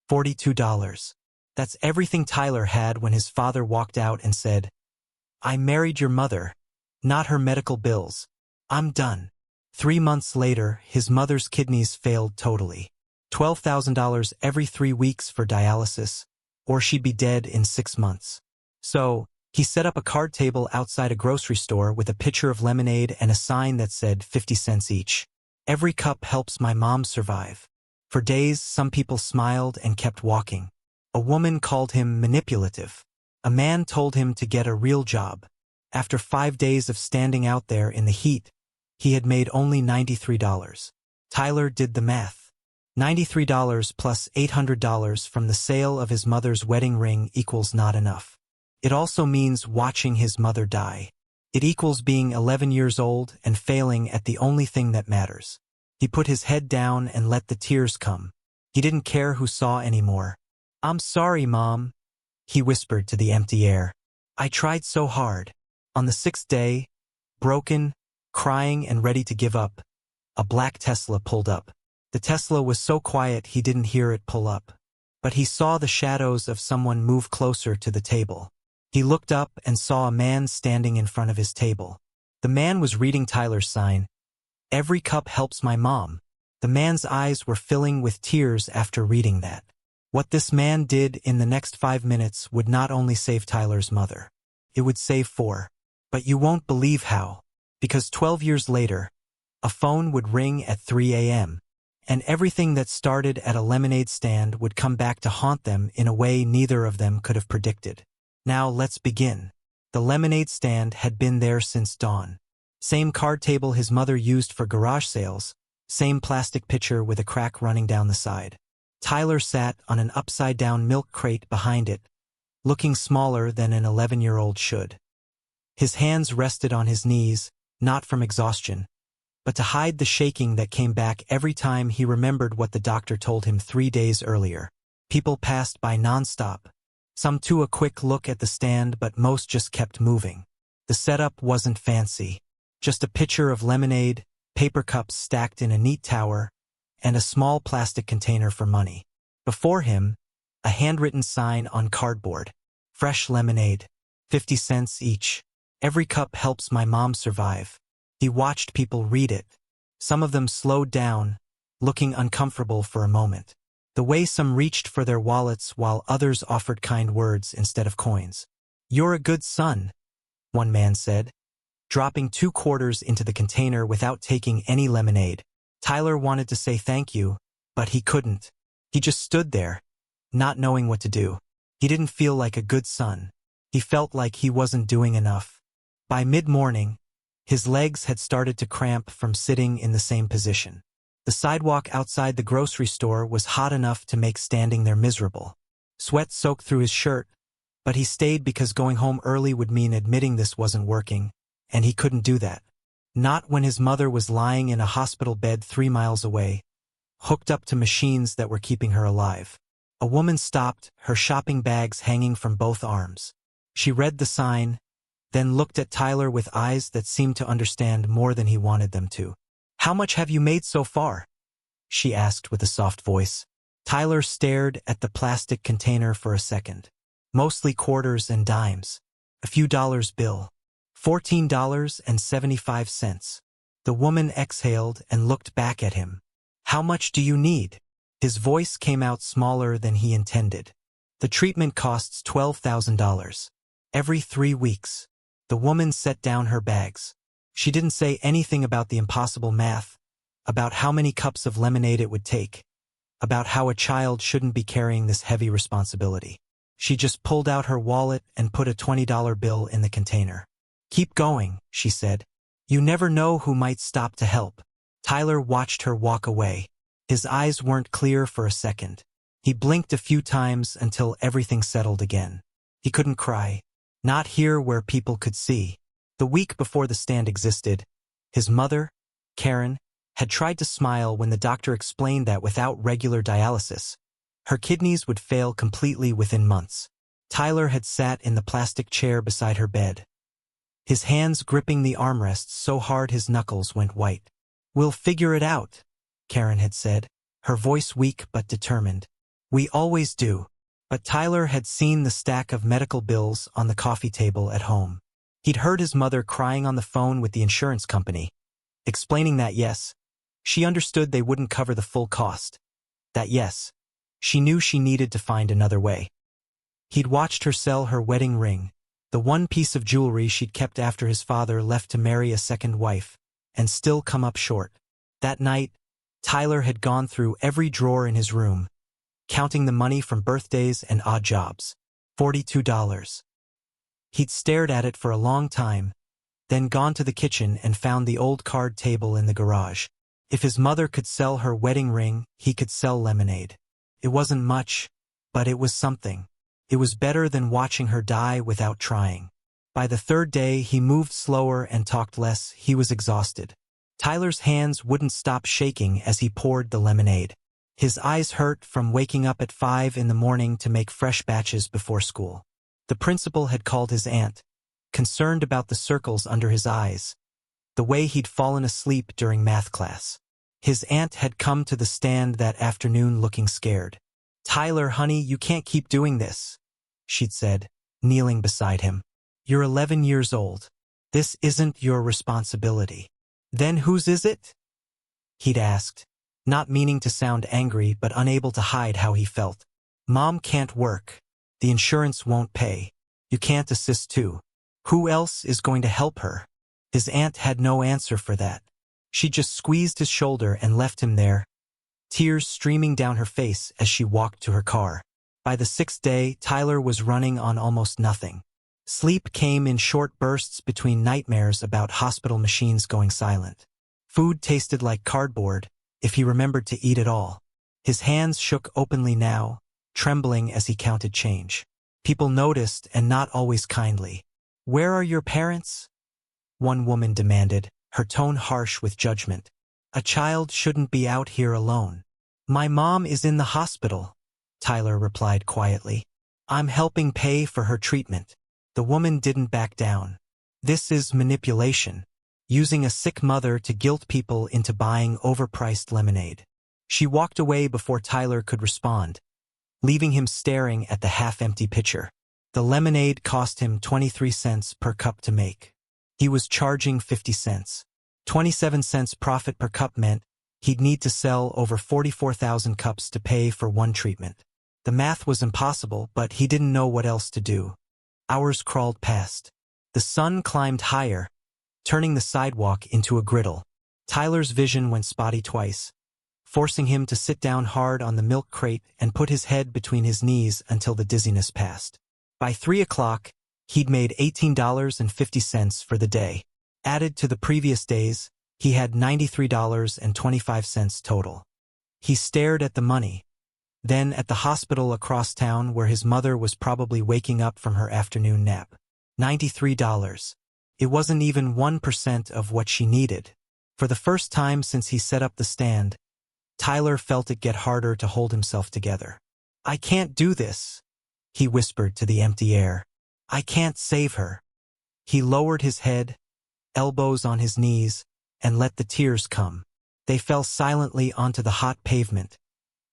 $42. That's everything Tyler had when his father walked out and said, "I married your mother, not her medical bills. I'm done." 3 months later, his mother's kidneys failed totally. $12,000 every 3 weeks for dialysis, or she'd be dead in 6 months. So, he set up a card table outside a grocery store with a pitcher of lemonade and a sign that said 50 cents each. "Every cup helps my mom survive." For days, some people smiled and kept walking. A woman called him manipulative. A man told him to get a real job. After 5 days of standing out there in the heat, he had made only $93. Tyler did the math. $93 plus $800 from the sale of his mother's wedding ring equals not enough. It also means watching his mother die. It equals being 11 years old and failing at the only thing that matters. He put his head down and let the tears come. He didn't care who saw anymore. "I'm sorry, Mom," he whispered to the empty air. "I tried so hard." On the 6th day, broken, crying and ready to give up, a black Tesla pulled up. The Tesla was so quiet he didn't hear it pull up. But he saw the shadows of someone move closer to the table. He looked up and saw a man standing in front of his table. The man was reading Tyler's sign, "Every cup helps my mom." The man's eyes were filling with tears after reading that. What this man did in the next 5 minutes would not only save Tyler's mother. It would save 4. But you won't believe how. Because 12 years later, a phone would ring at 3 a.m. and everything that started at a lemonade stand would come back to haunt them in a way neither of them could have predicted. Now let's begin. The lemonade stand had been there since dawn. Same card table his mother used for garage sales, same plastic pitcher with a crack running down the side. Tyler sat on an upside-down milk crate behind it, looking smaller than an 11-year-old should. His hands rested on his knees, not from exhaustion, but to hide the shaking that came back every time he remembered what the doctor told him 3 days earlier. People passed by nonstop. Some took a quick look at the stand, but most just kept moving. The setup wasn't fancy. Just a pitcher of lemonade, paper cups stacked in a neat tower, and a small plastic container for money. Before him, a handwritten sign on cardboard. "Fresh lemonade. 50 cents each. Every cup helps my mom survive." He watched people read it. Some of them slowed down, looking uncomfortable for a moment. The way some reached for their wallets while others offered kind words instead of coins. "You're a good son," one man said, dropping 2 quarters into the container without taking any lemonade. Tyler wanted to say thank you, but he couldn't. He just stood there, not knowing what to do. He didn't feel like a good son. He felt like he wasn't doing enough. By mid-morning, his legs had started to cramp from sitting in the same position. The sidewalk outside the grocery store was hot enough to make standing there miserable. Sweat soaked through his shirt, but he stayed because going home early would mean admitting this wasn't working, and he couldn't do that. Not when his mother was lying in a hospital bed 3 miles away, hooked up to machines that were keeping her alive. A woman stopped, her shopping bags hanging from both arms. She read the sign, then looked at Tyler with eyes that seemed to understand more than he wanted them to. "How much have you made so far?" she asked with a soft voice. Tyler stared at the plastic container for a second. Mostly quarters and dimes. A few dollars bill. $14.75. The woman exhaled and looked back at him. "How much do you need?" His voice came out smaller than he intended. "The treatment costs $12,000. Every 3 weeks. The woman set down her bags. She didn't say anything about the impossible math, about how many cups of lemonade it would take, about how a child shouldn't be carrying this heavy responsibility. She just pulled out her wallet and put a $20 bill in the container. "Keep going," she said. "You never know who might stop to help." Tyler watched her walk away. His eyes weren't clear for a second. He blinked a few times until everything settled again. He couldn't cry. Not here where people could see. The week before the stand existed, his mother, Karen, had tried to smile when the doctor explained that without regular dialysis, her kidneys would fail completely within months. Tyler had sat in the plastic chair beside her bed, his hands gripping the armrests so hard his knuckles went white. "We'll figure it out," Karen had said, her voice weak but determined. We always do. But Tyler had seen the stack of medical bills on the coffee table at home. He'd heard his mother crying on the phone with the insurance company, explaining that yes, she understood they wouldn't cover the full cost. That yes, she knew she needed to find another way. He'd watched her sell her wedding ring, the one piece of jewelry she'd kept after his father left to marry a second wife, and still come up short. That night, Tyler had gone through every drawer in his room, counting the money from birthdays and odd jobs. $42. He'd stared at it for a long time, then gone to the kitchen and found the old card table in the garage. If his mother could sell her wedding ring, he could sell lemonade. It wasn't much, but it was something. It was better than watching her die without trying. By the third day, he moved slower and talked less. He was exhausted. Tyler's hands wouldn't stop shaking as he poured the lemonade. His eyes hurt from waking up at 5 in the morning to make fresh batches before school. The principal had called his aunt, concerned about the circles under his eyes, the way he'd fallen asleep during math class. His aunt had come to the stand that afternoon looking scared. "Tyler, honey, you can't keep doing this," she'd said, kneeling beside him. "You're 11 years old. This isn't your responsibility." "Then whose is it?" he'd asked, not meaning to sound angry but unable to hide how he felt. "Mom can't work. The insurance won't pay. You can't assist too. Who else is going to help her?" His aunt had no answer for that. She just squeezed his shoulder and left him there, tears streaming down her face as she walked to her car. By the 6th day, Tyler was running on almost nothing. Sleep came in short bursts between nightmares about hospital machines going silent. Food tasted like cardboard, if he remembered to eat at all. His hands shook openly now, trembling as he counted change. People noticed, and not always kindly. "Where are your parents?" one woman demanded, her tone harsh with judgment. "A child shouldn't be out here alone." "My mom is in the hospital," Tyler replied quietly. "I'm helping pay for her treatment." The woman didn't back down. "This is manipulation, using a sick mother to guilt people into buying overpriced lemonade." She walked away before Tyler could respond, leaving him staring at the half-empty pitcher. The lemonade cost him 23 cents per cup to make. He was charging 50 cents. 27 cents profit per cup meant he'd need to sell over 44,000 cups to pay for one treatment. The math was impossible, but he didn't know what else to do. Hours crawled past. The sun climbed higher, turning the sidewalk into a griddle. Tyler's vision went spotty twice, forcing him to sit down hard on the milk crate and put his head between his knees until the dizziness passed. By 3 o'clock, he'd made $18.50 for the day. Added to the previous days, he had $93.25 total. He stared at the money, then at the hospital across town where his mother was probably waking up from her afternoon nap. $93. It wasn't even 1% of what she needed. For the first time since he set up the stand, Tyler felt it get harder to hold himself together. "I can't do this," he whispered to the empty air. "I can't save her." He lowered his head, elbows on his knees, and let the tears come. They fell silently onto the hot pavement,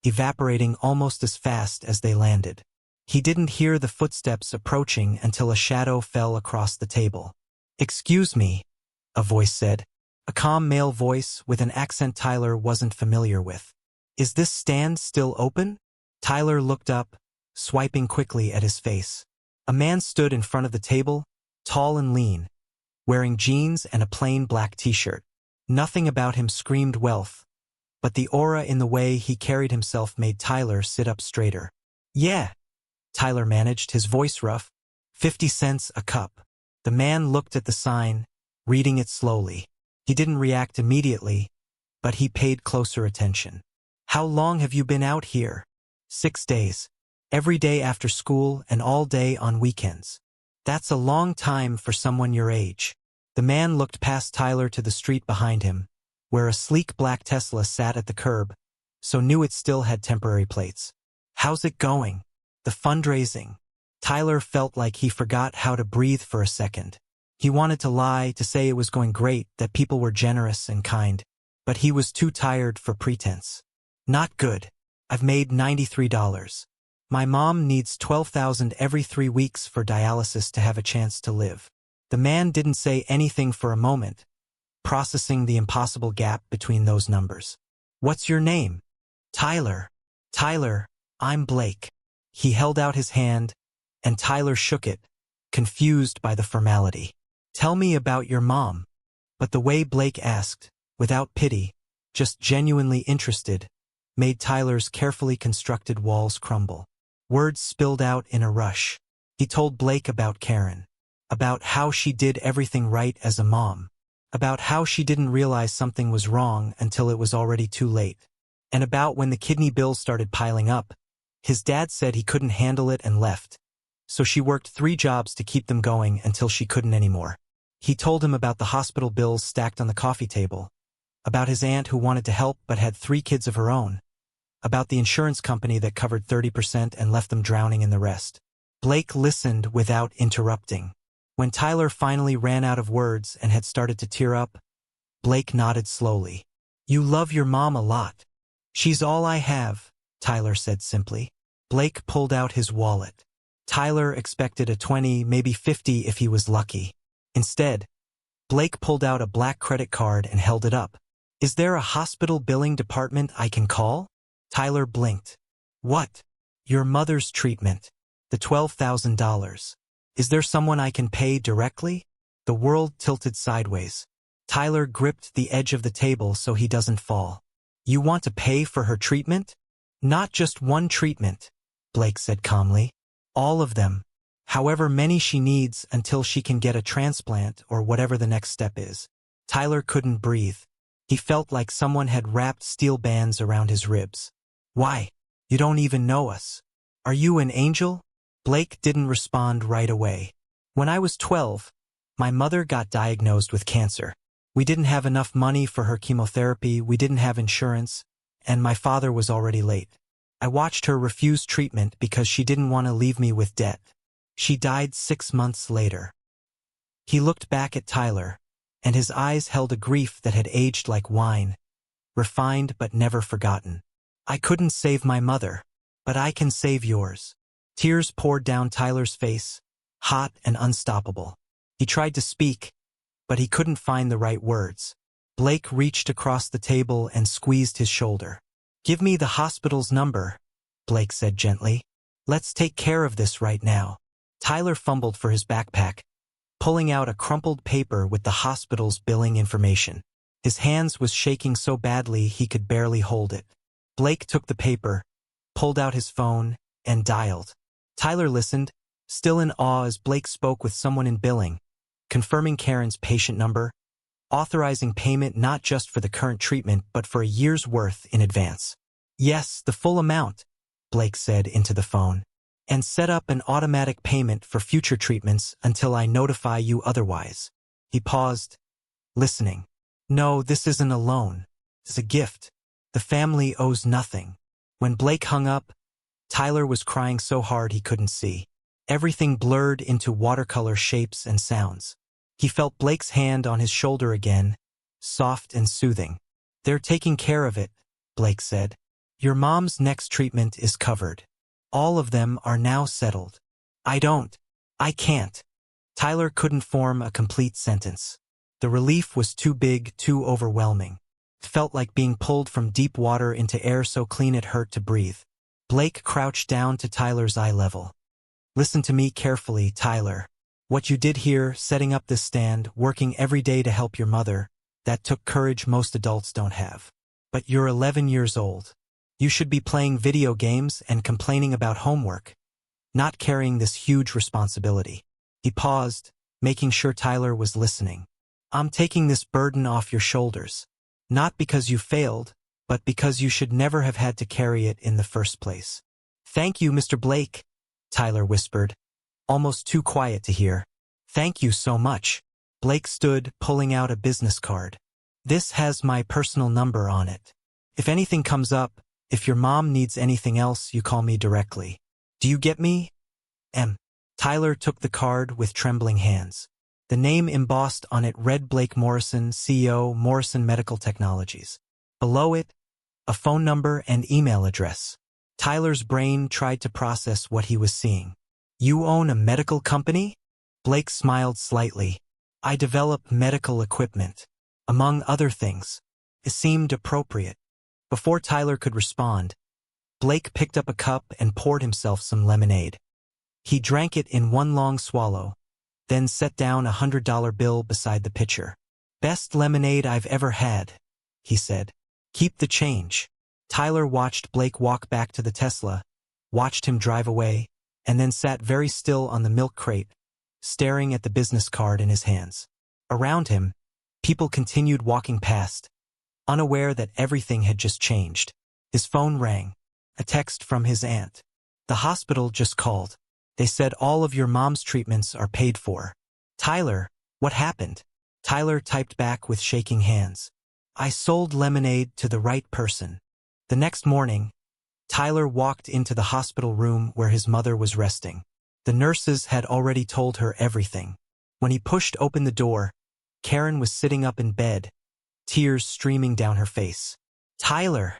evaporating almost as fast as they landed. He didn't hear the footsteps approaching until a shadow fell across the table. "Excuse me," a voice said, a calm male voice with an accent Tyler wasn't familiar with. "Is this stand still open?" Tyler looked up, swiping quickly at his face. A man stood in front of the table, tall and lean, wearing jeans and a plain black t-shirt. Nothing about him screamed wealth, but the aura in the way he carried himself made Tyler sit up straighter. "Yeah," Tyler managed, his voice rough. 50 cents a cup." The man looked at the sign, reading it slowly. He didn't react immediately, but he paid closer attention. "How long have you been out here?" 6 days. Every day after school and all day on weekends. "That's a long time for someone your age." The man looked past Tyler to the street behind him, where a sleek black Tesla sat at the curb, so knew it still had temporary plates. "How's it going? The fundraising?" Tyler felt like he forgot how to breathe for a second. He wanted to lie, to say it was going great, that people were generous and kind, but he was too tired for pretense. "Not good." I've made $93. My mom needs $12,000 every 3 weeks for dialysis to have a chance to live. The man didn't say anything for a moment, processing the impossible gap between those numbers. What's your name? Tyler. Tyler, I'm Blake. He held out his hand, and Tyler shook it, confused by the formality. Tell me about your mom. But the way Blake asked, without pity, just genuinely interested, made Tyler's carefully constructed walls crumble. Words spilled out in a rush. He told Blake about Karen, about how she did everything right as a mom, about how she didn't realize something was wrong until it was already too late, and about when the kidney bills started piling up, his dad said he couldn't handle it and left, so she worked 3 jobs to keep them going until she couldn't anymore. He told him about the hospital bills stacked on the coffee table, about his aunt who wanted to help but had 3 kids of her own, about the insurance company that covered 30% and left them drowning in the rest. Blake listened without interrupting. When Tyler finally ran out of words and had started to tear up, Blake nodded slowly. You love your mom a lot. She's all I have, Tyler said simply. Blake pulled out his wallet. Tyler expected a 20, maybe 50 if he was lucky. Instead, Blake pulled out a black credit card and held it up. Is there a hospital billing department I can call? Tyler blinked. What? Your mother's treatment. The $12,000. Is there someone I can pay directly? The world tilted sideways. Tyler gripped the edge of the table so he doesn't fall. You want to pay for her treatment? Not just one treatment, Blake said calmly. All of them. However many she needs until she can get a transplant or whatever the next step is. Tyler couldn't breathe. He felt like someone had wrapped steel bands around his ribs. Why? You don't even know us. Are you an angel? Blake didn't respond right away. When I was 12, my mother got diagnosed with cancer. We didn't have enough money for her chemotherapy, we didn't have insurance, and my father was already late. I watched her refuse treatment because she didn't want to leave me with debt. She died 6 months later. He looked back at Tyler, and his eyes held a grief that had aged like wine, refined but never forgotten. I couldn't save my mother, but I can save yours. Tears poured down Tyler's face, hot and unstoppable. He tried to speak, but he couldn't find the right words. Blake reached across the table and squeezed his shoulder. Give me the hospital's number, Blake said gently. Let's take care of this right now. Tyler fumbled for his backpack, pulling out a crumpled paper with the hospital's billing information. His hands was shaking so badly he could barely hold it. Blake took the paper, pulled out his phone, and dialed. Tyler listened, still in awe as Blake spoke with someone in billing, confirming Karen's patient number, authorizing payment not just for the current treatment but for a year's worth in advance. Yes, the full amount, Blake said into the phone. And set up an automatic payment for future treatments until I notify you otherwise. He paused, listening. No, this isn't a loan. It's a gift. The family owes nothing. When Blake hung up, Tyler was crying so hard he couldn't see. Everything blurred into watercolor shapes and sounds. He felt Blake's hand on his shoulder again, soft and soothing. They're taking care of it, Blake said. Your mom's next treatment is covered. All of them are now settled. I can't. Tyler couldn't form a complete sentence. The relief was too big, too overwhelming. It felt like being pulled from deep water into air so clean it hurt to breathe. Blake crouched down to Tyler's eye level. Listen to me carefully, Tyler. What you did here, setting up this stand, working every day to help your mother, that took courage most adults don't have. But you're 11 years old. You should be playing video games and complaining about homework, not carrying this huge responsibility. He paused, making sure Tyler was listening. I'm taking this burden off your shoulders. Not because you failed, but because you should never have had to carry it in the first place. Thank you, Mr. Blake, Tyler whispered, almost too quiet to hear. Thank you so much. Blake stood, pulling out a business card. This has my personal number on it. If anything comes up, if your mom needs anything else, you call me directly. Do you get me? Tyler took the card with trembling hands. The name embossed on it read Blake Morrison, CEO, Morrison Medical Technologies. Below it, a phone number and email address. Tyler's brain tried to process what he was seeing. You own a medical company? Blake smiled slightly. I develop medical equipment. Among other things. It seemed appropriate. Before Tyler could respond, Blake picked up a cup and poured himself some lemonade. He drank it in one long swallow, then set down $100 bill beside the pitcher. Best lemonade I've ever had, he said. Keep the change. Tyler watched Blake walk back to the Tesla, watched him drive away, and then sat very still on the milk crate, staring at the business card in his hands. Around him, people continued walking past, unaware that everything had just changed. His phone rang. A text from his aunt. The hospital just called. They said all of your mom's treatments are paid for. Tyler, what happened? Tyler typed back with shaking hands. I sold lemonade to the right person. The next morning, Tyler walked into the hospital room where his mother was resting. The nurses had already told her everything. When he pushed open the door, Karen was sitting up in bed, tears streaming down her face. Tyler,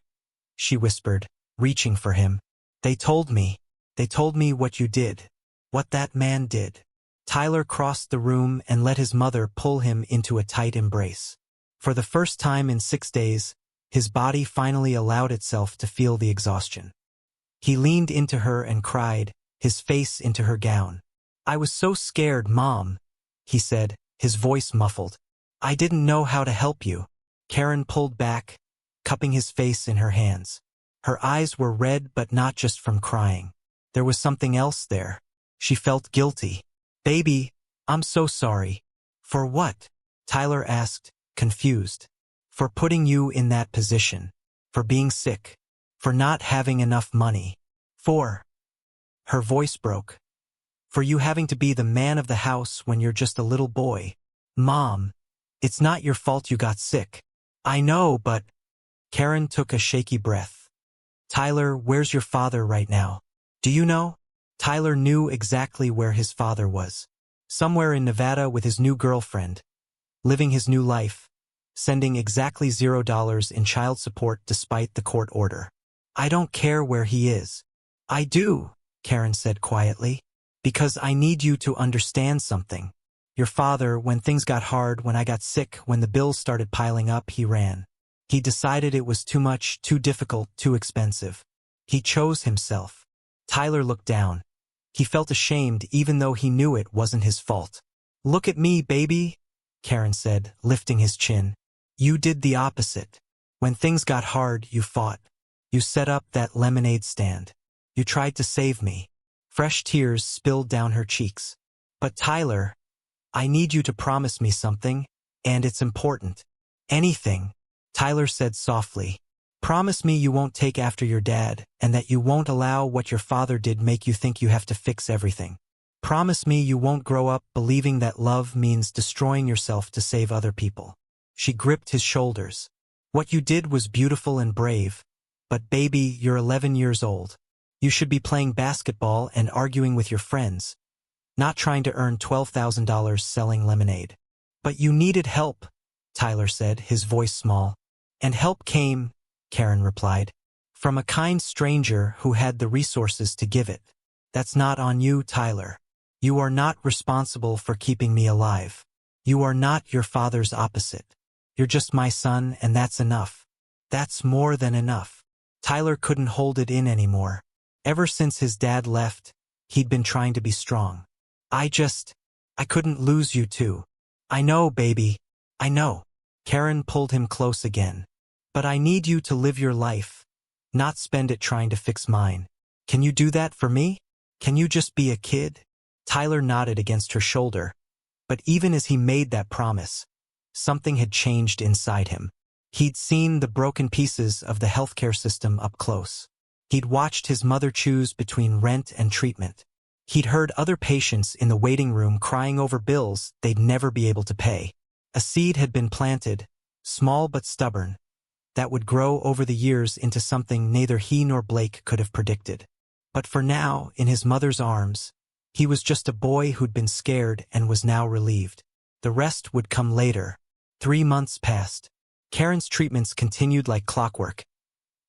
she whispered, reaching for him. They told me what you did, what that man did. Tyler crossed the room and let his mother pull him into a tight embrace. For the first time in 6 days, his body finally allowed itself to feel the exhaustion. He leaned into her and cried, his face into her gown. I was so scared, Mom, he said, his voice muffled. I didn't know how to help you. Karen pulled back, cupping his face in her hands. Her eyes were red, but not just from crying. There was something else there. She felt guilty. Baby, I'm so sorry. For what? Tyler asked, confused. For putting you in that position. For being sick. For not having enough money. For... Her voice broke. For you having to be the man of the house when you're just a little boy. Mom, it's not your fault you got sick. I know, but... Karen took a shaky breath. Tyler, where's your father right now? Do you know? Tyler knew exactly where his father was. Somewhere in Nevada with his new girlfriend. Living his new life. Sending exactly $0 in child support despite the court order. I don't care where he is. I do, Karen said quietly. Because I need you to understand something. Your father, when things got hard, when I got sick, when the bills started piling up, he ran. He decided it was too much, too difficult, too expensive. He chose himself. Tyler looked down. He felt ashamed even though he knew it wasn't his fault. Look at me, baby, Karen said, lifting his chin. You did the opposite. When things got hard, you fought. You set up that lemonade stand. You tried to save me. Fresh tears spilled down her cheeks. But Tyler, I need you to promise me something, and it's important. Anything, Tyler said softly. Promise me you won't take after your dad, and that you won't allow what your father did make you think you have to fix everything. Promise me you won't grow up believing that love means destroying yourself to save other people. She gripped his shoulders. What you did was beautiful and brave, but baby, you're 11 years old. You should be playing basketball and arguing with your friends, not trying to earn $12,000 selling lemonade. But you needed help, Tyler said, his voice small. And help came, Karen replied, from a kind stranger who had the resources to give it. That's not on you, Tyler. You are not responsible for keeping me alive. You are not your father's opposite. You're just my son, and that's enough. That's more than enough. Tyler couldn't hold it in anymore. Ever since his dad left, he'd been trying to be strong. I couldn't lose you too. I know, baby. I know. Karen pulled him close again. But I need you to live your life, not spend it trying to fix mine. Can you do that for me? Can you just be a kid? Tyler nodded against her shoulder. But even as he made that promise, something had changed inside him. He'd seen the broken pieces of the healthcare system up close. He'd watched his mother choose between rent and treatment. He'd heard other patients in the waiting room crying over bills they'd never be able to pay. A seed had been planted, small but stubborn, that would grow over the years into something neither he nor Blake could have predicted. But for now, in his mother's arms, he was just a boy who'd been scared and was now relieved. The rest would come later. 3 months passed. Karen's treatments continued like clockwork.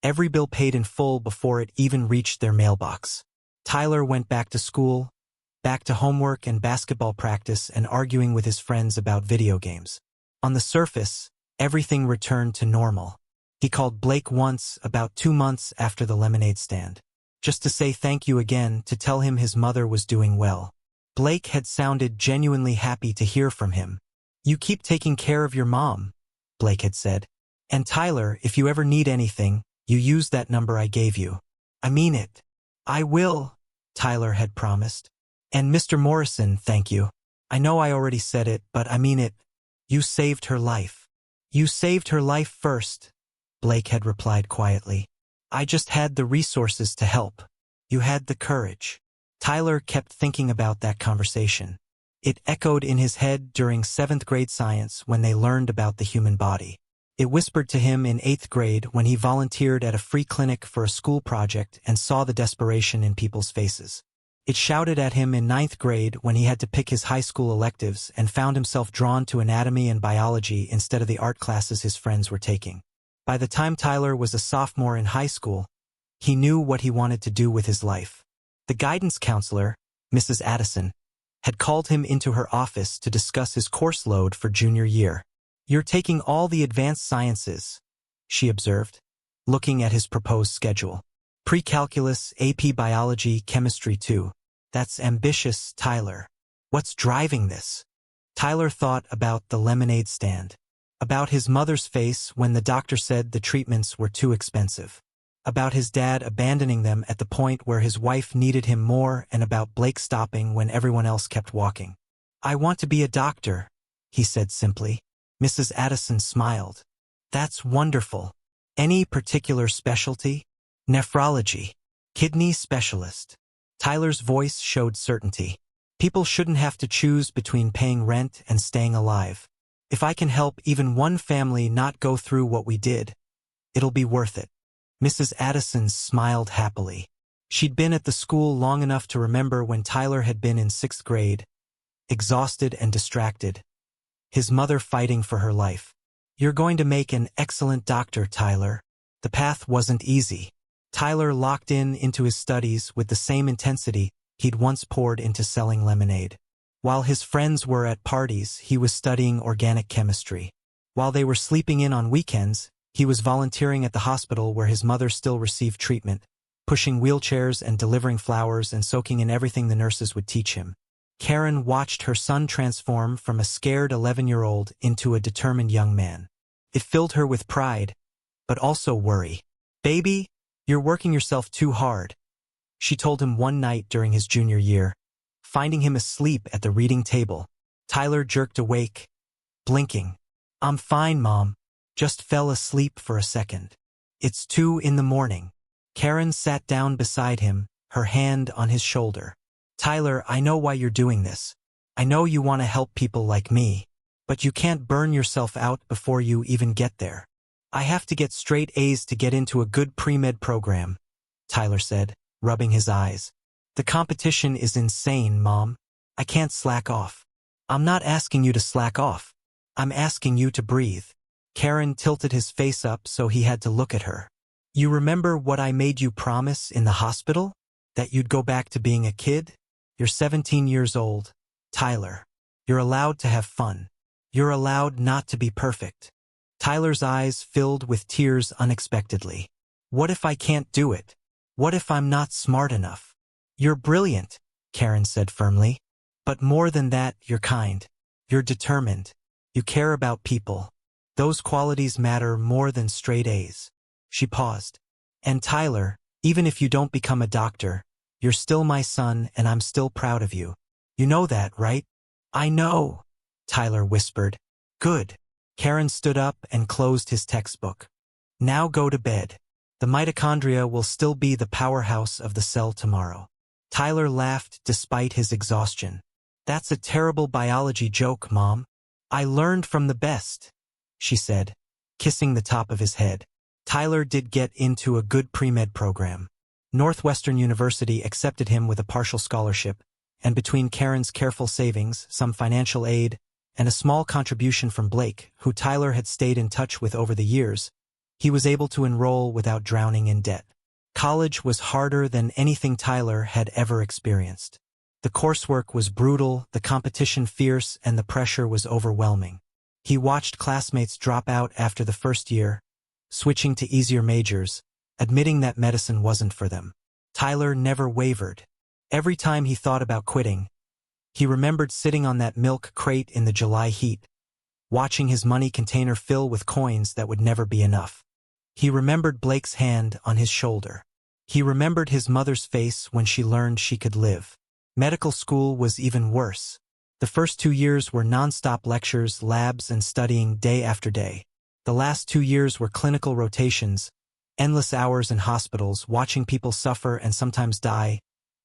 Every bill paid in full before it even reached their mailbox. Tyler went back to school, back to homework and basketball practice and arguing with his friends about video games. On the surface, everything returned to normal. He called Blake once, about 2 months after the lemonade stand, just to say thank you again, to tell him his mother was doing well. Blake had sounded genuinely happy to hear from him. "You keep taking care of your mom," Blake had said. "And Tyler, if you ever need anything, you use that number I gave you." "I mean it." "I will," Tyler had promised. "And Mr. Morrison, thank you. I know I already said it, but I mean it. You saved her life." "You saved her life first," Blake had replied quietly. "I just had the resources to help. You had the courage." Tyler kept thinking about that conversation. It echoed in his head during 7th grade science when they learned about the human body. It whispered to him in 8th grade when he volunteered at a free clinic for a school project and saw the desperation in people's faces. It shouted at him in 9th grade when he had to pick his high school electives and found himself drawn to anatomy and biology instead of the art classes his friends were taking. By the time Tyler was a sophomore in high school, he knew what he wanted to do with his life. The guidance counselor, Mrs. Addison, had called him into her office to discuss his course load for junior year. "You're taking all the advanced sciences," she observed, looking at his proposed schedule. "Pre-calculus, AP biology, chemistry too. That's ambitious, Tyler. What's driving this?" Tyler thought about the lemonade stand, about his mother's face when the doctor said the treatments were too expensive, about his dad abandoning them at the point where his wife needed him more, and about Blake stopping when everyone else kept walking. "I want to be a doctor," he said simply. Mrs. Addison smiled. "That's wonderful. Any particular specialty?" "Nephrology. Kidney specialist." Tyler's voice showed certainty. "People shouldn't have to choose between paying rent and staying alive. If I can help even one family not go through what we did, it'll be worth it." Mrs. Addison smiled happily. She'd been at the school long enough to remember when Tyler had been in 6th grade, exhausted and distracted, his mother fighting for her life. "You're going to make an excellent doctor, Tyler." The path wasn't easy. Tyler locked into his studies with the same intensity he'd once poured into selling lemonade. While his friends were at parties, he was studying organic chemistry. While they were sleeping in on weekends, he was volunteering at the hospital where his mother still received treatment, pushing wheelchairs and delivering flowers and soaking in everything the nurses would teach him. Karen watched her son transform from a scared 11-year-old into a determined young man. It filled her with pride, but also worry. "Baby, you're working yourself too hard," she told him one night during his junior year, finding him asleep at the reading table. Tyler jerked awake, blinking. "I'm fine, Mom. Just fell asleep for a second." "It's 2 in the morning." Karen sat down beside him, her hand on his shoulder. "Tyler, I know why you're doing this. I know you want to help people like me, but you can't burn yourself out before you even get there." "I have to get straight A's to get into a good pre-med program," Tyler said, rubbing his eyes. "The competition is insane, Mom. I can't slack off." "I'm not asking you to slack off. I'm asking you to breathe." Karen tilted his face up so he had to look at her. "You remember what I made you promise in the hospital? That you'd go back to being a kid? You're 17 years old, Tyler. You're allowed to have fun. You're allowed not to be perfect." Tyler's eyes filled with tears unexpectedly. "What if I can't do it? What if I'm not smart enough?" "You're brilliant," Karen said firmly. "But more than that, you're kind. You're determined. You care about people. Those qualities matter more than straight A's." She paused. "And Tyler, even if you don't become a doctor, you're still my son and I'm still proud of you. You know that, right?" "I know," Tyler whispered. "Good." Karen stood up and closed his textbook. "Now go to bed. The mitochondria will still be the powerhouse of the cell tomorrow." Tyler laughed despite his exhaustion. "That's a terrible biology joke, Mom. I learned from the best," she said, kissing the top of his head. Tyler did get into a good pre-med program. Northwestern University accepted him with a partial scholarship, and between Karen's careful savings, some financial aid, and a small contribution from Blake, who Tyler had stayed in touch with over the years, He was able to enroll without drowning in debt. College was harder than anything Tyler had ever experienced. The coursework was brutal, the competition fierce, and the pressure was overwhelming. He watched classmates drop out after the first year, switching to easier majors, admitting that medicine wasn't for them. Tyler never wavered. Every time he thought about quitting, he remembered sitting on that milk crate in the July heat, watching his money container fill with coins that would never be enough. He remembered Blake's hand on his shoulder. He remembered his mother's face when she learned she could live. Medical school was even worse. The first 2 years were non-stop lectures, labs, and studying day after day. The last 2 years were clinical rotations, endless hours in hospitals, watching people suffer and sometimes die,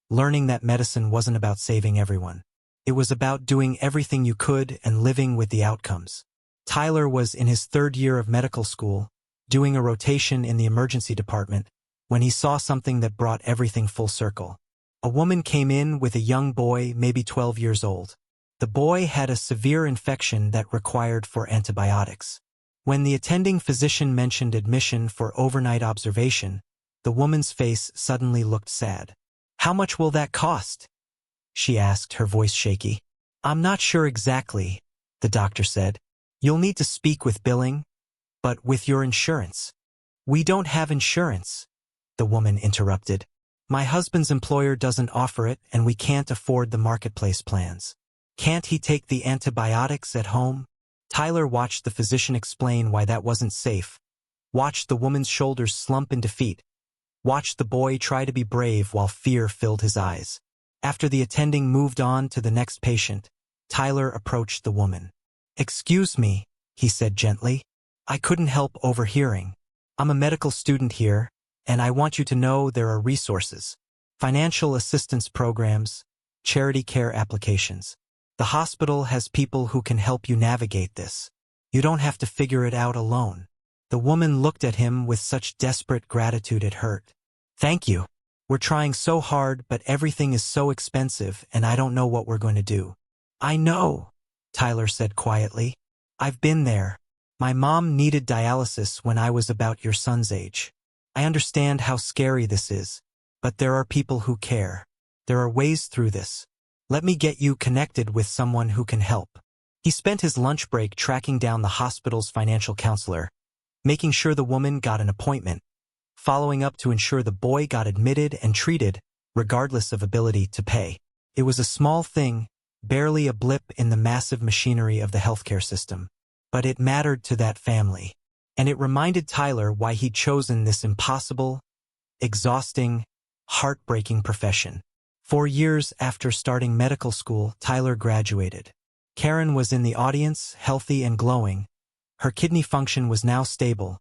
learning that medicine wasn't about saving everyone. It was about doing everything you could and living with the outcomes. Tyler was in his 3rd year of medical school, doing a rotation in the emergency department, when he saw something that brought everything full circle. A woman came in with a young boy, maybe 12 years old. The boy had a severe infection that required for antibiotics. When the attending physician mentioned admission for overnight observation, the woman's face suddenly looked sad. "How much will that cost?" she asked, her voice shaky. "I'm not sure exactly," the doctor said. "You'll need to speak with billing, but with your insurance." "We don't have insurance," the woman interrupted. "My husband's employer doesn't offer it, and we can't afford the marketplace plans." "Can't he take the antibiotics at home?" Tyler watched the physician explain why that wasn't safe, watched the woman's shoulders slump in defeat, watched the boy try to be brave while fear filled his eyes. After the attending moved on to the next patient, Tyler approached the woman. "Excuse me," he said gently. "I couldn't help overhearing. I'm a medical student here, and I want you to know there are resources, financial assistance programs, charity care applications. The hospital has people who can help you navigate this. You don't have to figure it out alone." The woman looked at him with such desperate gratitude it hurt. "Thank you. We're trying so hard, but everything is so expensive, and I don't know what we're going to do." "I know," Tyler said quietly. "I've been there. My mom needed dialysis when I was about your son's age. I understand how scary this is, but there are people who care. There are ways through this. Let me get you connected with someone who can help." He spent his lunch break tracking down the hospital's financial counselor, making sure the woman got an appointment, following up to ensure the boy got admitted and treated, regardless of ability to pay. It was a small thing, barely a blip in the massive machinery of the healthcare system. But it mattered to that family. And it reminded Tyler why he'd chosen this impossible, exhausting, heartbreaking profession. 4 years after starting medical school, Tyler graduated. Karen was in the audience, healthy and glowing. Her kidney function was now stable,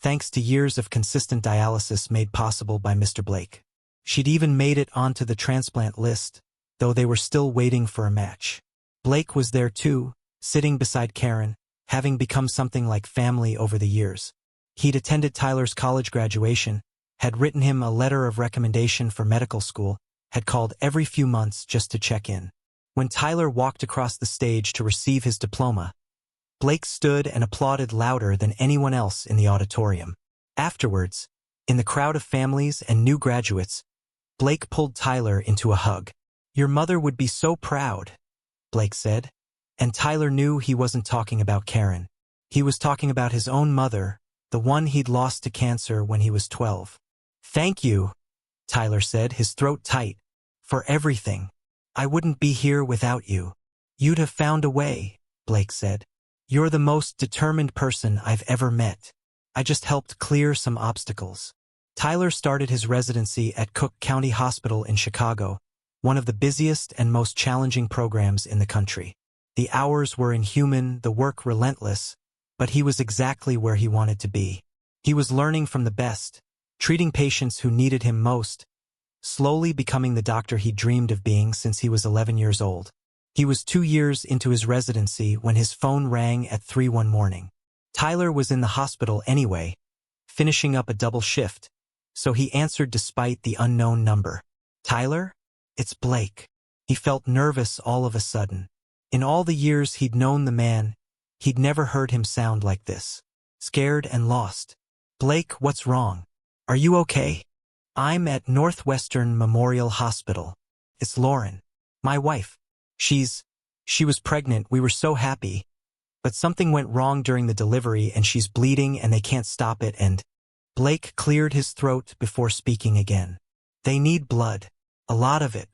thanks to years of consistent dialysis made possible by Mr. Blake. She'd even made it onto the transplant list, though they were still waiting for a match. Blake was there too, sitting beside Karen, having become something like family over the years. He'd attended Tyler's college graduation, had written him a letter of recommendation for medical school, had called every few months just to check in. When Tyler walked across the stage to receive his diploma, Blake stood and applauded louder than anyone else in the auditorium. Afterwards, in the crowd of families and new graduates, Blake pulled Tyler into a hug. "Your mother would be so proud," Blake said. And Tyler knew he wasn't talking about Karen. He was talking about his own mother, the one he'd lost to cancer when he was 12. "Thank you," Tyler said, his throat tight, "for everything. I wouldn't be here without you." "You'd have found a way," Blake said. "You're the most determined person I've ever met. I just helped clear some obstacles." Tyler started his residency at Cook County Hospital in Chicago, one of the busiest and most challenging programs in the country. The hours were inhuman, the work relentless, but he was exactly where he wanted to be. He was learning from the best, treating patients who needed him most, slowly becoming the doctor he dreamed of being since he was 11 years old. He was 2 years into his residency when his phone rang at 3 one morning. Tyler was in the hospital anyway, finishing up a double shift, so he answered despite the unknown number. "Tyler? It's Blake." He felt nervous all of a sudden. In all the years he'd known the man, he'd never heard him sound like this. Scared and lost. Blake, what's wrong? Are you okay? I'm at Northwestern Memorial Hospital. It's Lauren. My wife. She was pregnant, we were so happy. But something went wrong during the delivery and she's bleeding and they can't stop it and… Blake cleared his throat before speaking again. They need blood. A lot of it.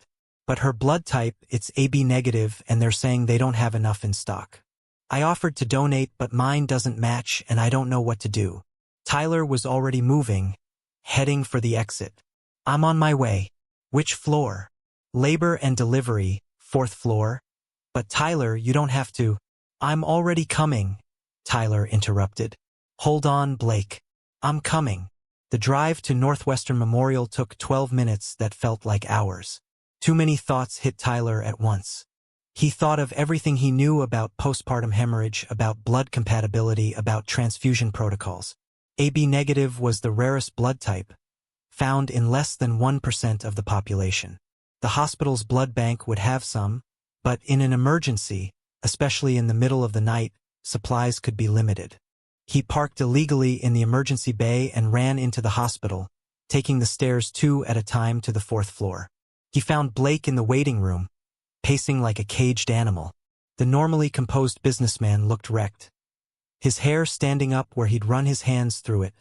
But her blood type, it's AB negative and they're saying they don't have enough in stock. I offered to donate but mine doesn't match and I don't know what to do. Tyler was already moving, heading for the exit. I'm on my way. Which floor? Labor and delivery, 4th floor. But Tyler, you don't have to. I'm already coming, Tyler interrupted. Hold on, Blake. I'm coming. The drive to Northwestern Memorial took 12 minutes that felt like hours. Too many thoughts hit Tyler at once. He thought of everything he knew about postpartum hemorrhage, about blood compatibility, about transfusion protocols. AB negative was the rarest blood type, found in less than 1% of the population. The hospital's blood bank would have some, but in an emergency, especially in the middle of the night, supplies could be limited. He parked illegally in the emergency bay and ran into the hospital, taking the stairs 2 at a time to the 4th floor. He found Blake in the waiting room, pacing like a caged animal. The normally composed businessman looked wrecked, his hair standing up where he'd run his hands through it,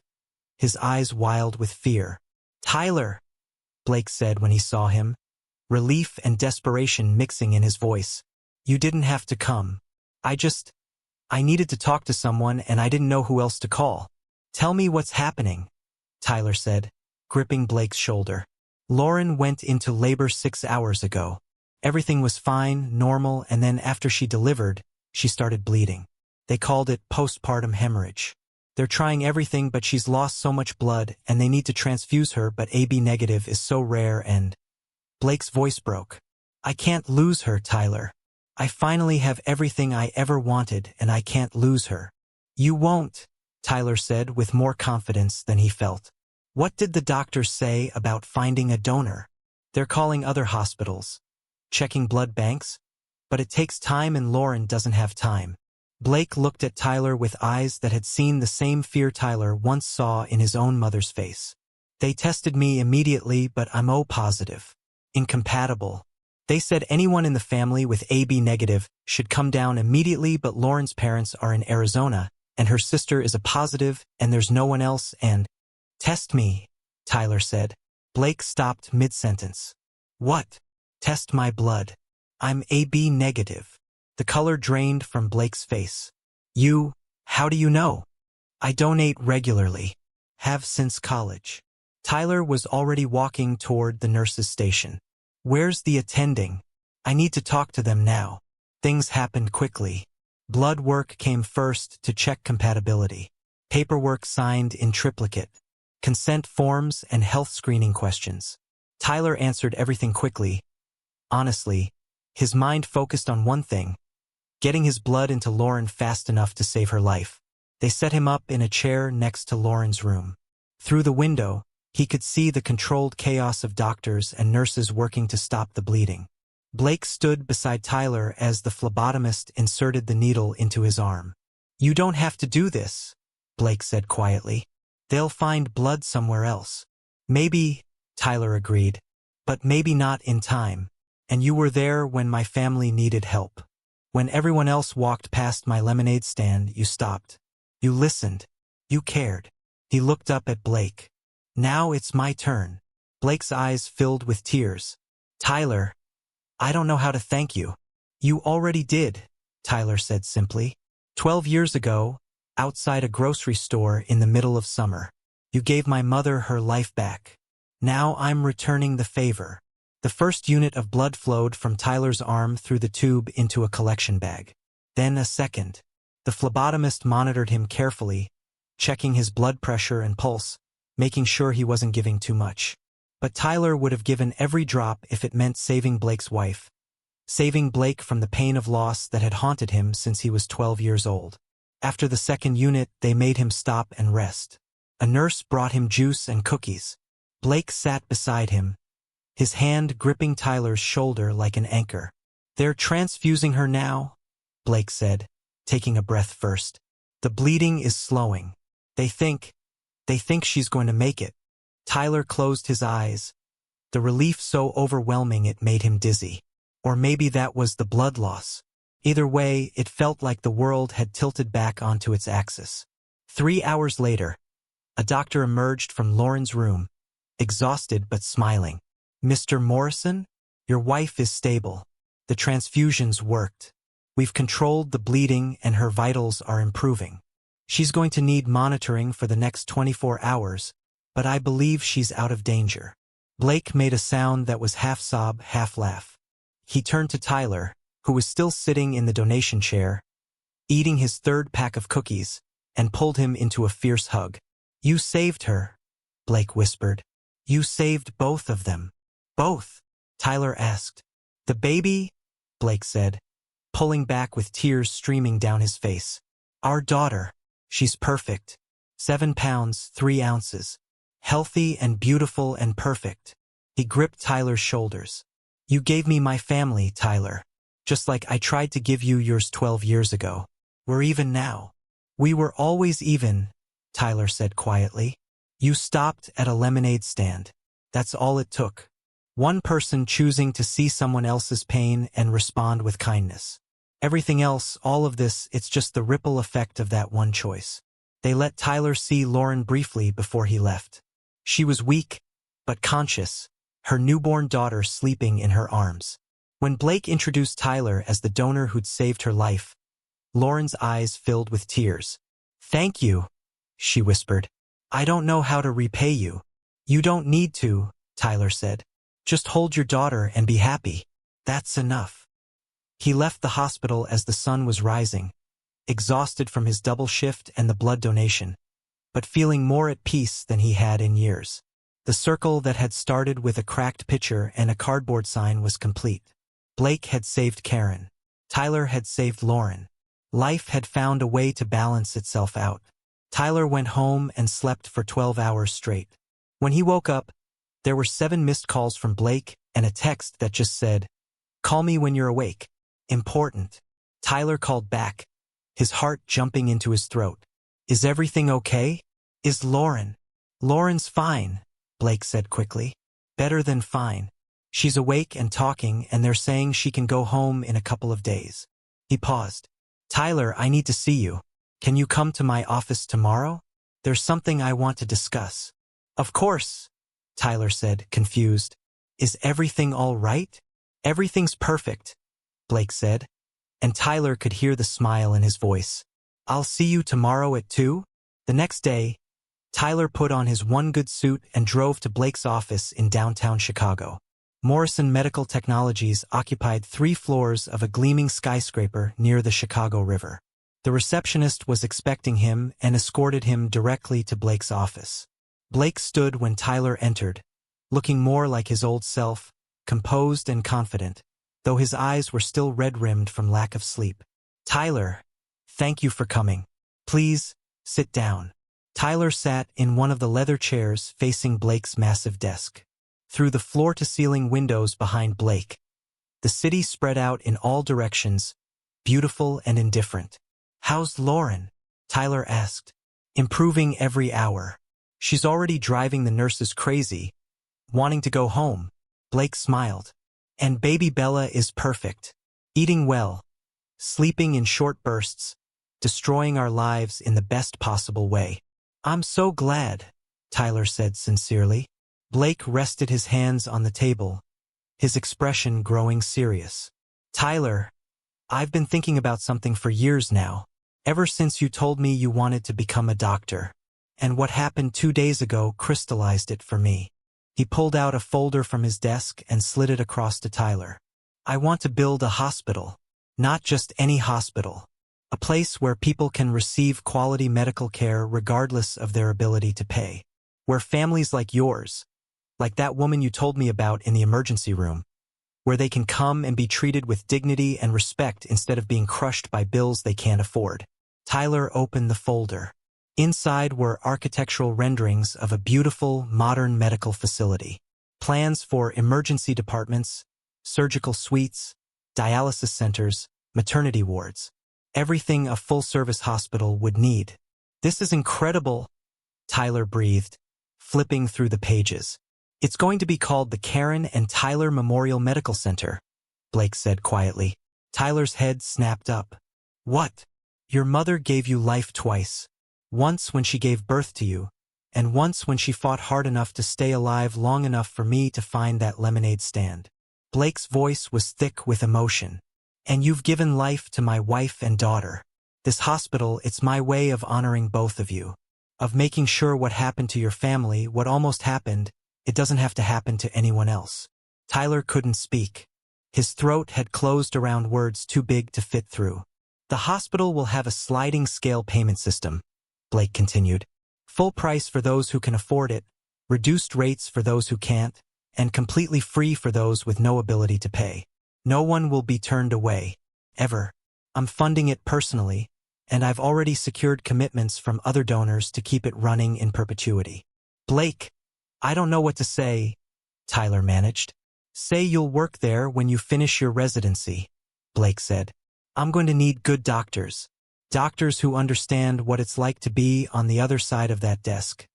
his eyes wild with fear. Tyler, Blake said when he saw him, relief and desperation mixing in his voice. You didn't have to come. I needed to talk to someone and I didn't know who else to call. Tell me what's happening, Tyler said, gripping Blake's shoulder. Lauren went into labor 6 hours ago. Everything was fine, normal, and then after she delivered, she started bleeding. They called it postpartum hemorrhage. They're trying everything but she's lost so much blood and they need to transfuse her but AB negative is so rare and… Blake's voice broke. I can't lose her, Tyler. I finally have everything I ever wanted and I can't lose her. You won't, Tyler said with more confidence than he felt. What did the doctors say about finding a donor? They're calling other hospitals, checking blood banks, but it takes time and Lauren doesn't have time. Blake looked at Tyler with eyes that had seen the same fear Tyler once saw in his own mother's face. They tested me immediately but I'm O positive. Incompatible. They said anyone in the family with AB negative should come down immediately but Lauren's parents are in Arizona and her sister is a positive and there's no one else and… Test me, Tyler said. Blake stopped mid-sentence. What? Test my blood. I'm AB negative. The color drained from Blake's face. How do you know? I donate regularly. Have since college. Tyler was already walking toward the nurse's station. Where's the attending? I need to talk to them now. Things happened quickly. Blood work came first to check compatibility. Paperwork signed in triplicate. Consent forms and health screening questions. Tyler answered everything quickly. Honestly, his mind focused on one thing: getting his blood into Lauren fast enough to save her life. They set him up in a chair next to Lauren's room. Through the window, he could see the controlled chaos of doctors and nurses working to stop the bleeding. Blake stood beside Tyler as the phlebotomist inserted the needle into his arm. You don't have to do this, Blake said quietly. They'll find blood somewhere else. Maybe, Tyler agreed, but maybe not in time. And you were there when my family needed help. When everyone else walked past my lemonade stand, you stopped. You listened. You cared. He looked up at Blake. Now it's my turn. Blake's eyes filled with tears. Tyler, I don't know how to thank you. You already did, Tyler said simply. 12 years ago, outside a grocery store in the middle of summer, you gave my mother her life back. Now I'm returning the favor. The first unit of blood flowed from Tyler's arm through the tube into a collection bag. Then a second. The phlebotomist monitored him carefully, checking his blood pressure and pulse, making sure he wasn't giving too much. But Tyler would have given every drop if it meant saving Blake's wife, saving Blake from the pain of loss that had haunted him since he was 12 years old. After the second unit, they made him stop and rest. A nurse brought him juice and cookies. Blake sat beside him, his hand gripping Tyler's shoulder like an anchor. They're transfusing her now, Blake said, taking a breath first. The bleeding is slowing. They think They think she's going to make it. Tyler closed his eyes, the relief so overwhelming it made him dizzy. Or maybe that was the blood loss. Either way, it felt like the world had tilted back onto its axis. 3 hours later, a doctor emerged from Lauren's room, exhausted but smiling. "Mr. Morrison, your wife is stable. The transfusions worked. We've controlled the bleeding and her vitals are improving. She's going to need monitoring for the next 24 hours, but I believe she's out of danger." Blake made a sound that was half sob, half laugh. He turned to Tyler, who was still sitting in the donation chair, eating his third pack of cookies, and pulled him into a fierce hug. "You saved her," Blake whispered. "You saved both of them." "Both?" Tyler asked. "The baby?" Blake said, pulling back with tears streaming down his face. "Our daughter. She's perfect. 7 pounds, 3 ounces. Healthy and beautiful and perfect." He gripped Tyler's shoulders. "You gave me my family, Tyler. Just like I tried to give you yours 12 years ago. We're even now." "We were always even," Tyler said quietly. "You stopped at a lemonade stand. That's all it took. One person choosing to see someone else's pain and respond with kindness. Everything else, all of this, it's just the ripple effect of that one choice." They let Tyler see Lauren briefly before he left. She was weak, but conscious, her newborn daughter sleeping in her arms. When Blake introduced Tyler as the donor who'd saved her life, Lauren's eyes filled with tears. "Thank you," she whispered. "I don't know how to repay you." "You don't need to," Tyler said. "Just hold your daughter and be happy. That's enough." He left the hospital as the sun was rising, exhausted from his double shift and the blood donation, but feeling more at peace than he had in years. The circle that had started with a cracked pitcher and a cardboard sign was complete. Blake had saved Karen. Tyler had saved Lauren. Life had found a way to balance itself out. Tyler went home and slept for 12 hours straight. When he woke up, there were 7 missed calls from Blake and a text that just said, "Call me when you're awake. Important." Tyler called back, his heart jumping into his throat. "Is everything okay? Is Lauren?" "Lauren's fine," Blake said quickly. "Better than fine. She's awake and talking, and they're saying she can go home in a couple of days." He paused. "Tyler, I need to see you. Can you come to my office tomorrow? There's something I want to discuss." "Of course," Tyler said, confused. "Is everything all right?" "Everything's perfect," Blake said, and Tyler could hear the smile in his voice. "I'll see you tomorrow at 2? The next day, Tyler put on his one good suit and drove to Blake's office in downtown Chicago. Morrison Medical Technologies occupied 3 floors of a gleaming skyscraper near the Chicago River. The receptionist was expecting him and escorted him directly to Blake's office. Blake stood when Tyler entered, looking more like his old self, composed and confident, though his eyes were still red-rimmed from lack of sleep. "Tyler, thank you for coming. Please, sit down." Tyler sat in one of the leather chairs facing Blake's massive desk. Through the floor-to-ceiling windows behind Blake, the city spread out in all directions, beautiful and indifferent. "How's Lauren?" Tyler asked. "Improving every hour. She's already driving the nurses crazy, wanting to go home." Blake smiled. "And baby Bella is perfect. Eating well, sleeping in short bursts, destroying our lives in the best possible way." "I'm so glad," Tyler said sincerely. Blake rested his hands on the table, his expression growing serious. "Tyler, I've been thinking about something for years now, ever since you told me you wanted to become a doctor. And what happened 2 days ago crystallized it for me." He pulled out a folder from his desk and slid it across to Tyler. "I want to build a hospital. Not just any hospital. A place where people can receive quality medical care regardless of their ability to pay. Where families like yours, like that woman you told me about in the emergency room, where they can come and be treated with dignity and respect instead of being crushed by bills they can't afford." Tyler opened the folder. Inside were architectural renderings of a beautiful, modern medical facility. Plans for emergency departments, surgical suites, dialysis centers, maternity wards. Everything a full-service hospital would need. "This is incredible," Tyler breathed, flipping through the pages. It's going to be called the Karen and Tyler Memorial Medical Center, Blake said quietly. Tyler's head snapped up. What? Your mother gave you life twice. Once when she gave birth to you, and once when she fought hard enough to stay alive long enough for me to find that lemonade stand. Blake's voice was thick with emotion. And you've given life to my wife and daughter. This hospital, it's my way of honoring both of you. Of making sure what happened to your family, what almost happened, it doesn't have to happen to anyone else. Tyler couldn't speak. His throat had closed around words too big to fit through. The hospital will have a sliding scale payment system, Blake continued. Full price for those who can afford it, reduced rates for those who can't, and completely free for those with no ability to pay. No one will be turned away, ever. I'm funding it personally, and I've already secured commitments from other donors to keep it running in perpetuity. Blake, I don't know what to say, Tyler managed. Say you'll work there when you finish your residency, Blake said. I'm going to need good doctors. Doctors who understand what it's like to be on the other side of that desk,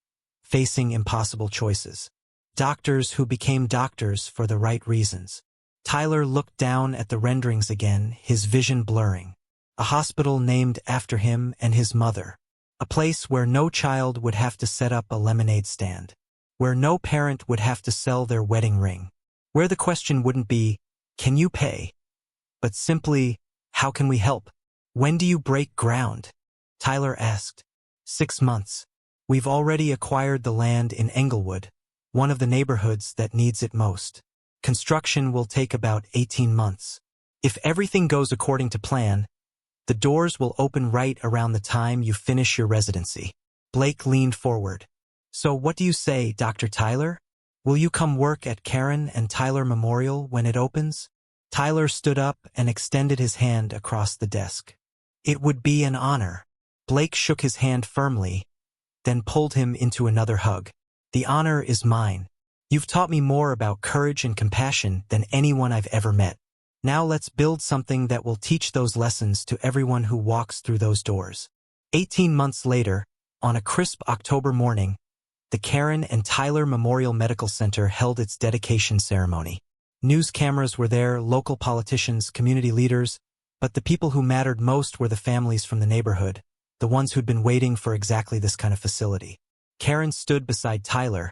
facing impossible choices. Doctors who became doctors for the right reasons. Tyler looked down at the renderings again, his vision blurring. A hospital named after him and his mother. A place where no child would have to set up a lemonade stand. Where no parent would have to sell their wedding ring. Where the question wouldn't be, can you pay? But simply, how can we help? When do you break ground? Tyler asked. 6 months. We've already acquired the land in Englewood, one of the neighborhoods that needs it most. Construction will take about 18 months. If everything goes according to plan, the doors will open right around the time you finish your residency. Blake leaned forward. So what do you say, Dr. Tyler? Will you come work at Karen and Tyler Memorial when it opens? Tyler stood up and extended his hand across the desk. It would be an honor. Blake shook his hand firmly, then pulled him into another hug. The honor is mine. You've taught me more about courage and compassion than anyone I've ever met. Now let's build something that will teach those lessons to everyone who walks through those doors. 18 months later, on a crisp October morning, the Karen and Tyler Memorial Medical Center held its dedication ceremony. News cameras were there, local politicians, community leaders, but the people who mattered most were the families from the neighborhood, the ones who'd been waiting for exactly this kind of facility. Karen stood beside Tyler,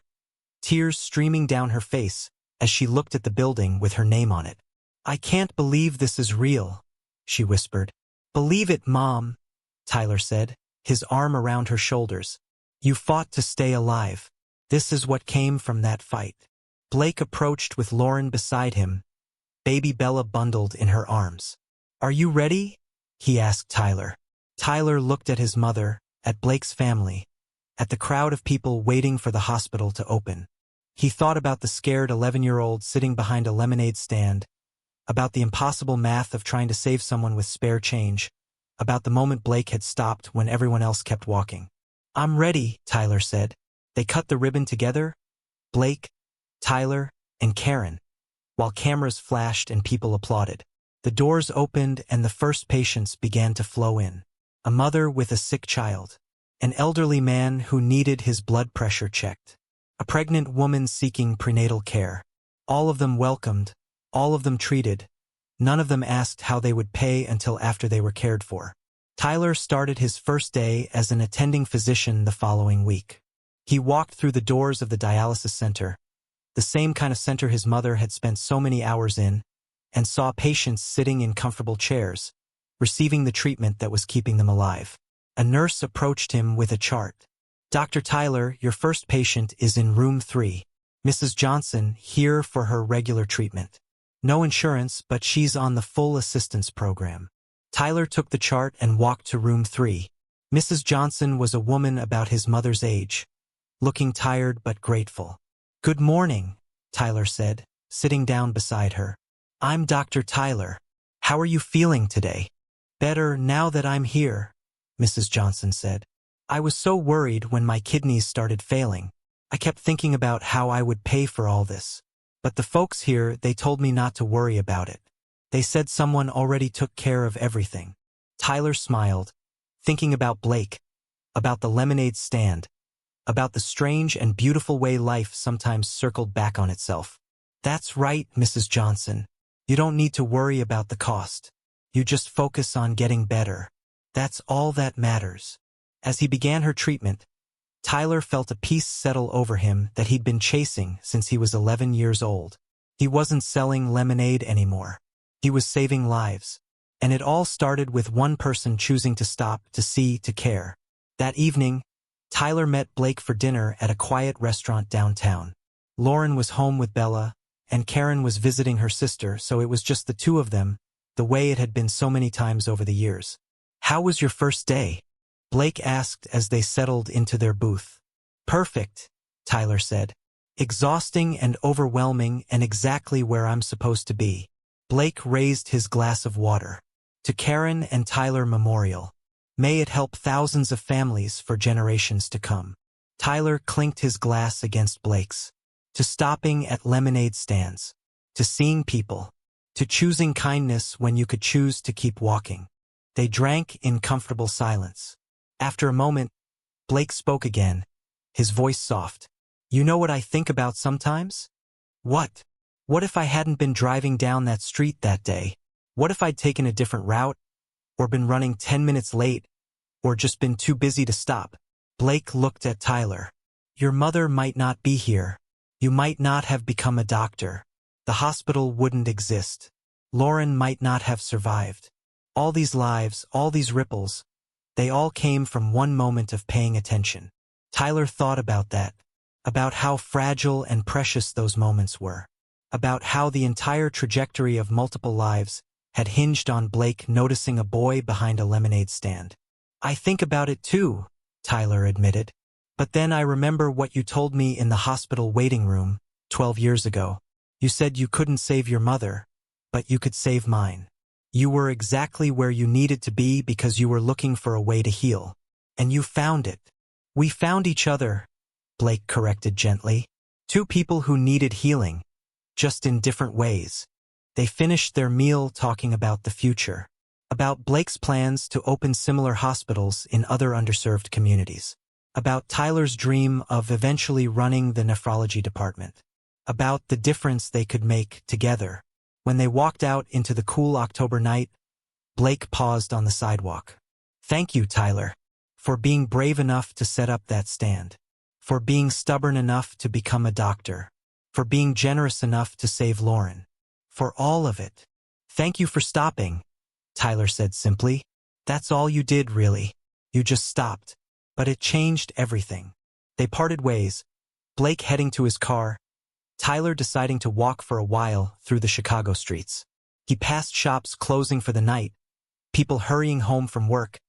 tears streaming down her face as she looked at the building with her name on it. I can't believe this is real, she whispered. Believe it, Mom, Tyler said, his arm around her shoulders. You fought to stay alive. This is what came from that fight. Blake approached with Lauren beside him, baby Bella bundled in her arms. Are you ready? He asked Tyler. Tyler looked at his mother, at Blake's family, at the crowd of people waiting for the hospital to open. He thought about the scared 11-year-old sitting behind a lemonade stand, about the impossible math of trying to save someone with spare change, about the moment Blake had stopped when everyone else kept walking. I'm ready, Tyler said. They cut the ribbon together, Blake, Tyler, and Karen, while cameras flashed and people applauded. The doors opened and the first patients began to flow in. A mother with a sick child. An elderly man who needed his blood pressure checked. A pregnant woman seeking prenatal care. All of them welcomed, all of them treated. None of them asked how they would pay until after they were cared for. Tyler started his first day as an attending physician the following week. He walked through the doors of the dialysis center, the same kind of center his mother had spent so many hours in, and saw patients sitting in comfortable chairs, receiving the treatment that was keeping them alive. A nurse approached him with a chart. Dr. Tyler, your first patient is in room 3. Mrs. Johnson, here for her regular treatment. No insurance, but she's on the full assistance program. Tyler took the chart and walked to room 3. Mrs. Johnson was a woman about his mother's age, looking tired but grateful. Good morning, Tyler said, sitting down beside her. I'm Dr. Tyler. How are you feeling today? Better now that I'm here, Mrs. Johnson said. I was so worried when my kidneys started failing. I kept thinking about how I would pay for all this. But the folks here, they told me not to worry about it. They said someone already took care of everything. Tyler smiled, thinking about Blake, about the lemonade stand, about the strange and beautiful way life sometimes circled back on itself. "That's right, Mrs. Johnson. You don't need to worry about the cost. You just focus on getting better. That's all that matters." As he began her treatment, Tyler felt a peace settle over him that he'd been chasing since he was 11 years old. He wasn't selling lemonade anymore. He was saving lives. And it all started with one person choosing to stop, to see, to care. That evening, Tyler met Blake for dinner at a quiet restaurant downtown. Lauren was home with Bella, and Karen was visiting her sister, so it was just the two of them, the way it had been so many times over the years. "How was your first day?" Blake asked as they settled into their booth. "Perfect," Tyler said. "Exhausting and overwhelming and exactly where I'm supposed to be." Blake raised his glass of water. "To Karen and Tyler Memorial. May it help thousands of families for generations to come." Tyler clinked his glass against Blake's. "To stopping at lemonade stands. To seeing people. To choosing kindness when you could choose to keep walking." They drank in comfortable silence. After a moment, Blake spoke again, his voice soft. "You know what I think about sometimes?" "What?" "What if I hadn't been driving down that street that day? What if I'd taken a different route? Or been running 10 minutes late? Or just been too busy to stop?" Blake looked at Tyler. "Your mother might not be here. You might not have become a doctor. The hospital wouldn't exist. Lauren might not have survived. All these lives, all these ripples, they all came from one moment of paying attention." Tyler thought about that, about how fragile and precious those moments were, about how the entire trajectory of multiple lives had hinged on Blake noticing a boy behind a lemonade stand. "I think about it too," Tyler admitted. "But then I remember what you told me in the hospital waiting room 12 years ago. You said you couldn't save your mother, but you could save mine. You were exactly where you needed to be because you were looking for a way to heal. And you found it." "We found each other," Blake corrected gently. "Two people who needed healing, just in different ways." They finished their meal talking about the future, about Blake's plans to open similar hospitals in other underserved communities, about Tyler's dream of eventually running the nephrology department, about the difference they could make together. When they walked out into the cool October night, Blake paused on the sidewalk. "Thank you, Tyler, for being brave enough to set up that stand, for being stubborn enough to become a doctor, for being generous enough to save Lauren, for all of it. Thank you for stopping," Tyler said simply. "That's all you did, really. You just stopped. But it changed everything." They parted ways, Blake heading to his car, Tyler deciding to walk for a while through the Chicago streets. He passed shops closing for the night, people hurrying home from work,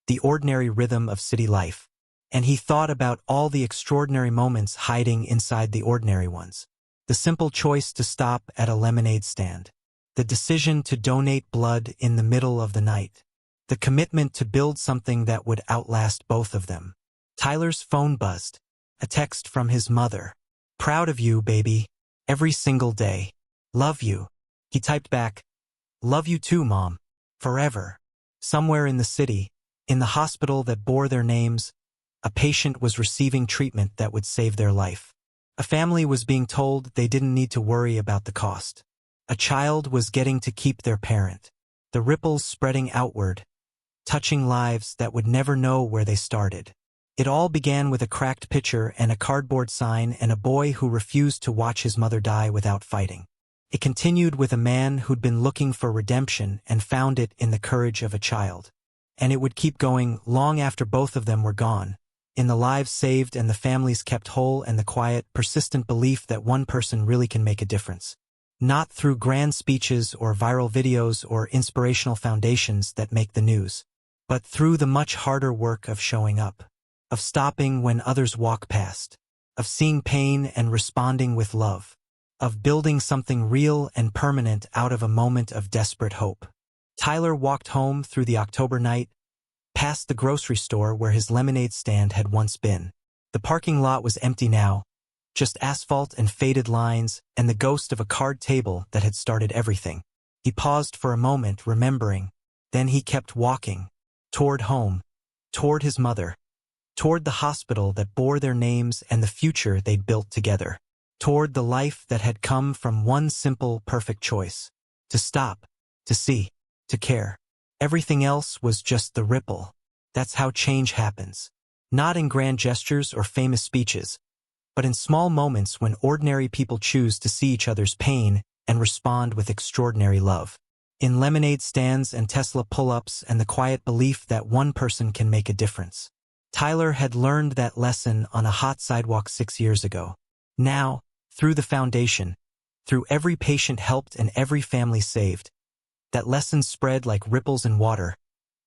the ordinary rhythm of city life. And he thought about all the extraordinary moments hiding inside the ordinary ones. The simple choice to stop at a lemonade stand. The decision to donate blood in the middle of the night. The commitment to build something that would outlast both of them. Tyler's phone buzzed. A text from his mother. "Proud of you, baby. Every single day. Love you." He typed back, "Love you too, Mom. Forever." Somewhere in the city, in the hospital that bore their names, a patient was receiving treatment that would save their life. A family was being told they didn't need to worry about the cost. A child was getting to keep their parent. The ripples spreading outward, touching lives that would never know where they started. It all began with a cracked pitcher and a cardboard sign and a boy who refused to watch his mother die without fighting. It continued with a man who'd been looking for redemption and found it in the courage of a child. And it would keep going long after both of them were gone, in the lives saved and the families kept whole and the quiet, persistent belief that one person really can make a difference. Not through grand speeches or viral videos or inspirational foundations that make the news, but through the much harder work of showing up. Of stopping when others walk past, of seeing pain and responding with love, of building something real and permanent out of a moment of desperate hope. Tyler walked home through the October night, past the grocery store where his lemonade stand had once been. The parking lot was empty now, just asphalt and faded lines and the ghost of a card table that had started everything. He paused for a moment, remembering, then he kept walking, toward home, toward his mother, toward the hospital that bore their names and the future they'd built together, toward the life that had come from one simple, perfect choice: to stop, to see, to care. Everything else was just the ripple. That's how change happens. Not in grand gestures or famous speeches, but in small moments when ordinary people choose to see each other's pain and respond with extraordinary love. In lemonade stands and Tesla pull-ups and the quiet belief that one person can make a difference. Tyler had learned that lesson on a hot sidewalk 6 years ago. Now, through the foundation, through every patient helped and every family saved, that lesson spread like ripples in water,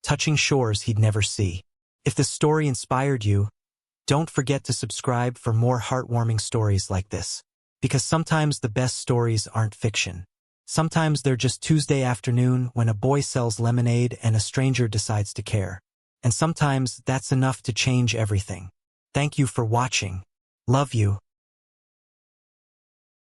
touching shores he'd never see. If the story inspired you, don't forget to subscribe for more heartwarming stories like this. Because sometimes the best stories aren't fiction. Sometimes they're just Tuesday afternoon when a boy sells lemonade and a stranger decides to care. And sometimes that's enough to change everything. Thank you for watching. Love you.